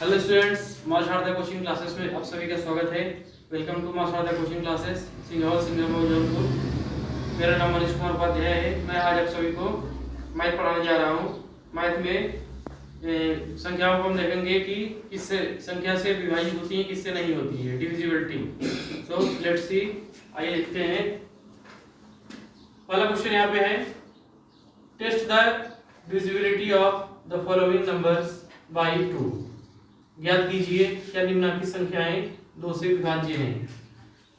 Hello students, मां Sharda coaching classes में आप सभी का स्वागत है। वेलकम टू मां शारदा कोचिंग क्लासेस सिंघौल सिंघम जौनपुर। मेरा नाम मनीष कुमार उपाध्याय है। मैं आज आप सभी को मैथ पढ़ाने जा रहा हूँ। मैथ में संख्याओं को हम देखेंगे कि किससे संख्या से विभाजित होती है, किससे नहीं होती है, डिविजिबिलिटी। सो लेट्स सी, आइए देखते हैं। पहला क्वेश्चन यहाँ पे है, test the divisibility of the following numbers by 2। ज्ञात कीजिए क्या निम्नलिखित संख्याएं 2 से विभाज्य हैं।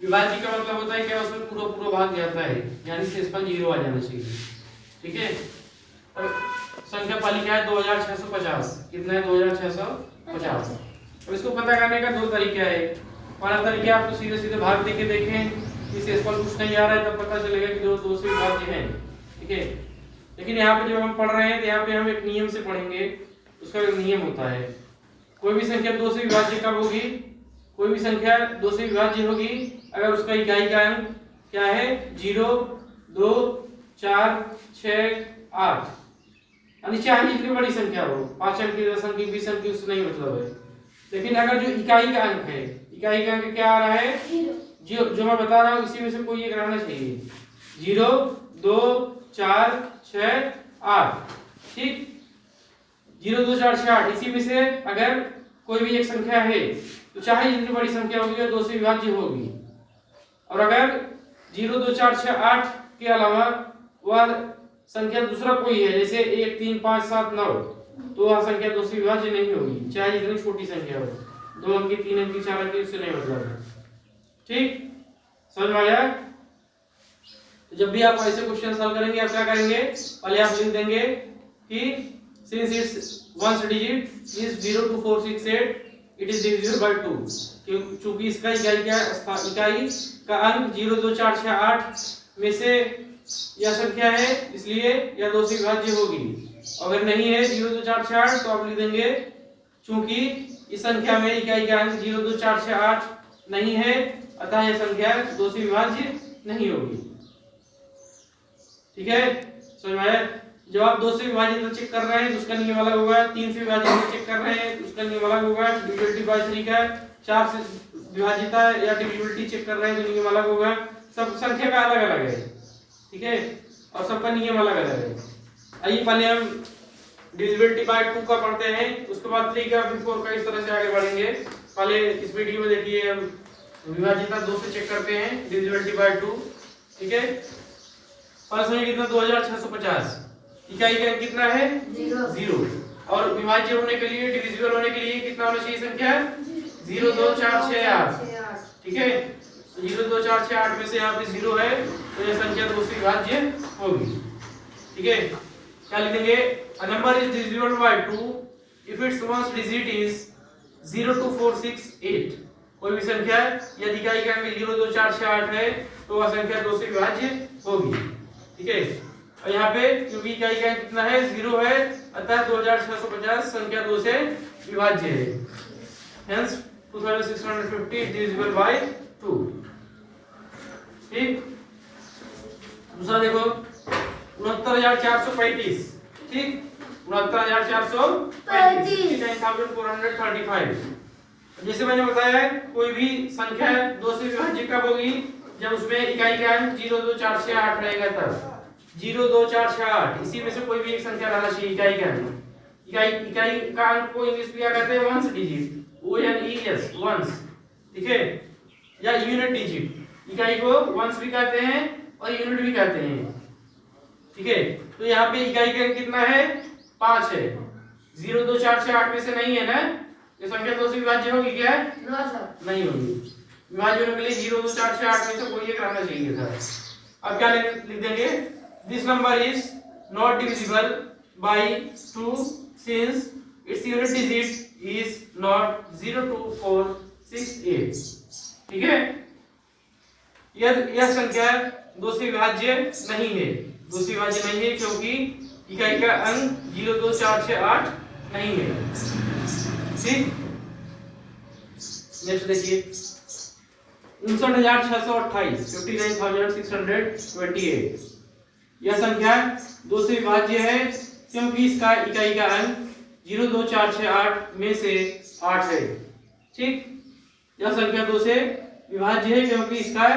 विभाज्य का मतलब होता है कि उसमें पूरा भाग जाता है, यानी शेषफल 0 आ जाना चाहिए। ठीक है। अब संख्या पहली क्या है? 2650। कितना है? 2650। अब इसको पता करने का 2 तरीका है। पहला तरीका आप तो सीधे सीधे भाग देके देखें कि शेषफल कुछ नहीं आ रहा है, तब पता चलेगा कि 2 से विभाज्य है। ठीक है। लेकिन यहाँ पे जब हम पढ़ रहे हैं तो यहाँ पे हम एक नियम से पढ़ेंगे। उसका एक नियम होता है, कोई भी संख्या 2 से विभाज्य कब होगी? कोई भी संख्या 2 से विभाज्य होगी अगर उसका इकाई का अंक क्या है? 0, 2, 4, 6, 8। यानी चाहे जितनी बड़ी संख्या हो, 5 अंक की, 10 अंक की, 20 अंक की, उससे नहीं मतलब है। लेकिन अगर जो इकाई का अंक है, इकाई का अंक क्या आ रहा है? जो मैं बता रहा हूँ इसी में से कोई एक रहना चाहिए। 0, 2, 4, 6, 8। ठीक, 0, 2, 4, 6, 8 इसी में से अगर कोई भी एक संख्या है तो चाहे जितनी बड़ी संख्या होगी वह 2 से विभाज्य होगी। और अगर 0, 2, 4, 6, 8 के अलावा वह संख्या दूसरा कोई है, जैसे 1, 3, 5, 7, 9, तो वह संख्या 2 से विभाज्य नहीं होगी, चाहे जितनी छोटी संख्या हो। 2 अंक की, 3 अंक की, 4 अंक की, उससे नहीं मतलब है। ठीक, समझ में आया? जब भी आप ऐसे क्वेश्चन सॉल्व करेंगे आप क्या करेंगे? पहले आप लिख देंगे कि since its ones digit is 0, 2, 4, 6, 8, it is divisible by 2। क्योंकि इसका इकाई का अंक 0, 2, 4, 6, 8 में से यह संख्या है, इसलिए यह 2 से विभाज्य होगी। अगर नहीं है 0, 2, 4, 6, 8 तो आप लिख देंगे चूंकि इस संख्या में इकाई का अंक 0, 2, 4, 6, 8 नहीं है, अतः यह संख्या 2 से विभाज्य नहीं होगी। ठीक है, समझ में आया? जब आप 2 से विभाजित चेक कर रहे हैं तो उसका नियम अलग होगा, 3 से विभाजित चेक कर रहे हैं तो उसका नियम अलग होगा, डिविजिबिलिटी बाय 3 का 4 से विभाजित या डिविजिबिलिटी चेक कर रहे हैं तो नियम अलग होगा। सब संख्या का अलग अलग है। ठीक है, और सबका नियम अलग अलग है। आइए पहले हम डिविजिबिलिटी बाय 2 का पढ़ते हैं, उसके बाद 3 का, फिर 4 का, इस तरह से आगे बढ़ेंगे। पहले इस वीडियो में देखिए हम विभाजित 2 से चेक करते हैं, डिविजिबिलिटी बाय 2। ठीक है, पहले समझिए कितना? 2650। इकाई का कितना है? 0। और विभाज्य होने के लिए, डिविजिबल होने के लिए कितना होना चाहिए संख्या? 0, 2, 4, 6, 8। ठीक है, 0, 2, 4, 6, 8 में से यहाँ पे 0 है तो यह संख्या 2 से विभाज्य होगी। ठीक है, क्या लिखेंगे? A number is divisible by 2 if its ones digit is 0, 2, 4, 6, 8। कोई भी संख्या यदि इकाई का अंक 0, 2, 4, 6, 8 है तो वह संख्या 2 से विभाज्य होगी। ठीक है, और यहाँ पे क्योंकि इकाई का अंक कितना है? 0 है, अतः 2650 संख्या 2 से विभाज्य है। Hence 2650 is divisible by 2। ठीक, दूसरा देखो 69435। ठीक, 69435, 9435। जैसे मैंने बताया कोई भी संख्या 2 से विभाज्य कब होगी? जब उसमें इकाई का अंक 0, 2, 4, 6, 8 रहेगा तब। 0, 2, 4, 6, 8 इसी में से कोई भी एक संख्या रहना चाहिए इकाई का अंक। इकाई का अंक को इंग्लिश में क्या कहते हैं? Ones digit, ONES, ones. ठीक है, या यूनिट डिजिट। इकाई को वंस भी कहते हैं और यूनिट भी कहते हैं। ठीक है, तो यहाँ पे इकाई का अंक कितना है? 5 है। 0, 2, 4, 6, 8 में से नहीं है ना, ये संख्या 2 से विभाज्य होगी क्या? नहीं होगी। विभाज्य होने के लिए 0, 2, 4, 6, 8 में से कोई एक रहना चाहिए था। अब क्या लिख देंगे? This number is not divisible by 2 since its unit digit is not 0, 2, 4, 6, 8। ठीक है, यह संख्या 2 से विभाज्य नहीं है। 2 से विभाज्य नहीं है क्योंकि इकाई का अंक 0, 2, 4, 6, 8 नहीं है। ठीक, नेक्स्ट देखिए 59628, 59628। यह संख्या 2 से विभाज्य है क्योंकि इसका इकाई का अंक 0 2 4 6 8 में से 8 है। ठीक, यह संख्या 2 से विभाज्य है क्योंकि इसका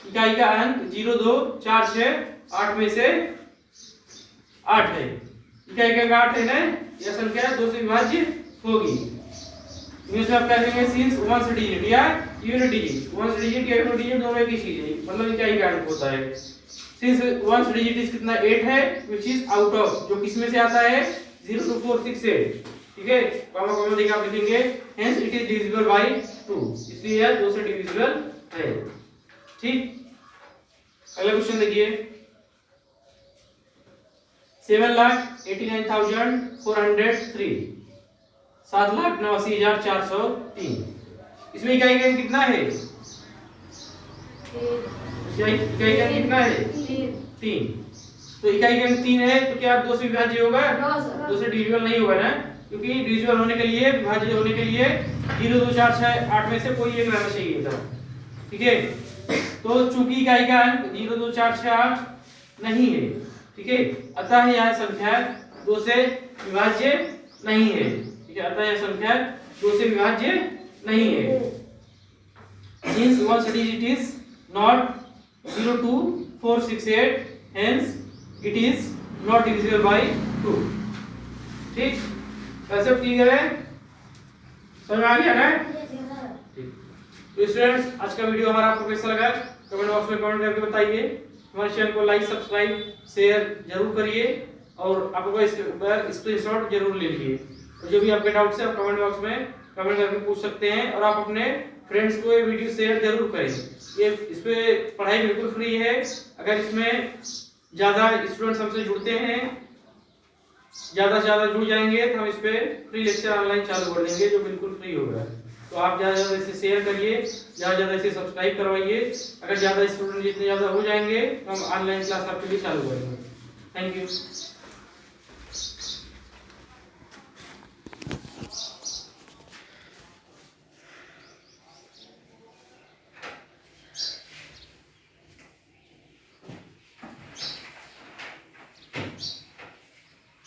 इकाई का अंक 0 2 4 6 8 में से 8 है। इकाई का अंक 8 है ना, यह संख्या 2 से विभाज्य होगी। इंग्लिश में आप क्या कहेंगे, सिंस वंस डिजिट या यूनिट डिजिट, वंस डिजिट या यूनिट डिजिट दोनों एक ही चीज है, मतलब इकाई का अंक होता है। सिंस वंस डिजिट इस कितना 8 है, व्हिच इज आउट ऑफ, जो किस में से आता है 0 2 4 6 8। ठीक है, कॉमा कॉमा देखिए आप लिखेंगे, hence it is divisible by 2, इसलिए यह 2 से डिविजिबल है। ठीक, अगला क्वेश्चन देखिए, 7,89,403, 7,89,403, इसमें इकाई का अंक कितना है, इकाई का अंक कितना है 3। तो इकाई का अंक 3 है तो क्या 2 से विभाज्य होगा, 2 से डिविजिबल नहीं होगा ना, क्योंकि डिविजिबल होने के लिए, विभाज्य होने के लिए 0 2 4 6 8 में से कोई एक रहना चाहिए था। ठीक है, तो चूंकि इकाई का अंक 0 2 4 6 8 नहीं है, ठीक है, अतः यह संख्या 2 से विभाज्य नहीं है। ठीक है, अतः यह संख्या 2 से विभाज्य नहीं है। Since one digit is not 0 2 4 6 8, hence it is not divisible by 2। ठीक, कैसे क्लियर है, समझ में आ गया ना? ठीक, तो स्टूडेंट्स आज का वीडियो हमारा आपको कैसा लगा कमेंट बॉक्स में कमेंट करके बताइए। हमारे चैनल को लाइक सब्सक्राइब शेयर जरूर करिए और आपको स्क्रीनशॉट जरूर ले लीजिए। और जो भी आपके डाउट्स है आप कमेंट बॉक्स में कमेंट करके पूछ सकते हैं और आप अपने फ्रेंड्स को ये वीडियो शेयर जरूर करें। ये इस पे पढ़ाई बिल्कुल फ्री है, अगर इसमें ज़्यादा स्टूडेंट्स हमसे जुड़ते हैं, ज़्यादा से ज़्यादा जुड़ जाएंगे तो हम इस पे फ्री लेक्चर ऑनलाइन चालू कर देंगे जो बिल्कुल फ्री होगा। तो आप ज़्यादा से ज़्यादा इसे शेयर करिए, ज़्यादा से ज़्यादा इसे सब्सक्राइब करवाइए। अगर ज़्यादा स्टूडेंट जितने ज़्यादा हो जाएंगे तो हम ऑनलाइन क्लास आपके लिए चालू करेंगे। Thank you.